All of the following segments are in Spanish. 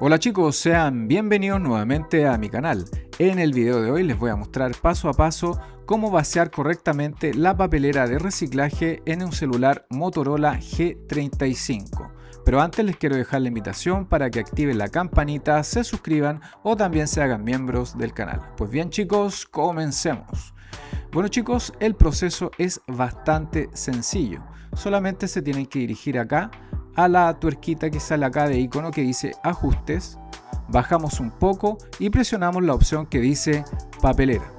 Hola chicos, sean bienvenidos nuevamente a mi canal. En el video de hoy les voy a mostrar paso a paso cómo vaciar correctamente la papelera de reciclaje en un celular Motorola G35. Pero antes les quiero dejar la invitación para que activen la campanita, se suscriban o también se hagan miembros del canal. Pues bien chicos, comencemos. Bueno chicos, el proceso es bastante sencillo. Solamente se tienen que dirigir acá a la tuerquita que sale acá de icono que dice ajustes, bajamos un poco y presionamos la opción que dice papelera.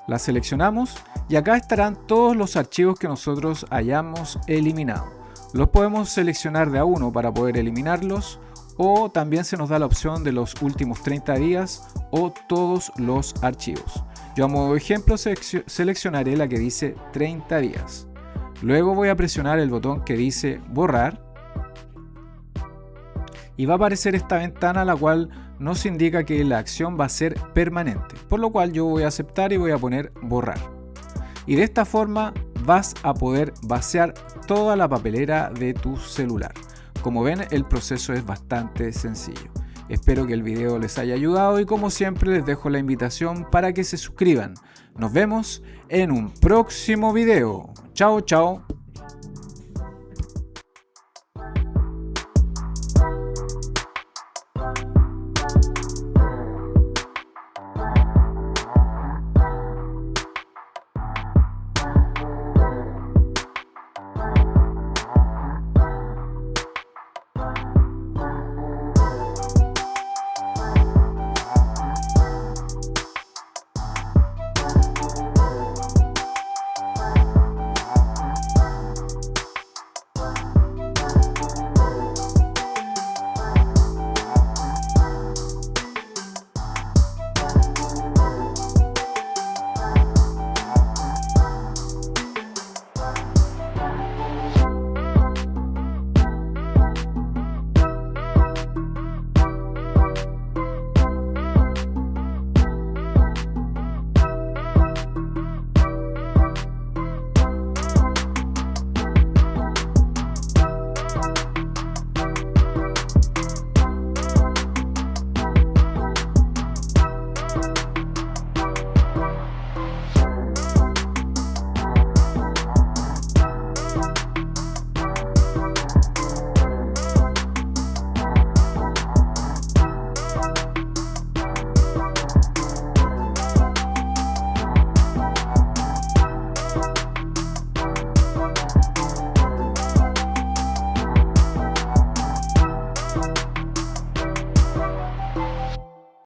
La seleccionamos y acá estarán todos los archivos que nosotros hayamos eliminado. Los podemos seleccionar de a uno para poder eliminarlos, o también se nos da la opción de los últimos 30 días o todos los archivos. Yo a modo de ejemplo seleccionaré la que dice 30 días. Luego voy a presionar el botón que dice borrar y va a aparecer esta ventana, la cual nos indica que la acción va a ser permanente, por lo cual yo voy a aceptar y voy a poner borrar. Y de esta forma vas a poder vaciar toda la papelera de tu celular. Como ven, el proceso es bastante sencillo. Espero que el video les haya ayudado y como siempre les dejo la invitación para que se suscriban. Nos vemos en un próximo video. Chao, chao.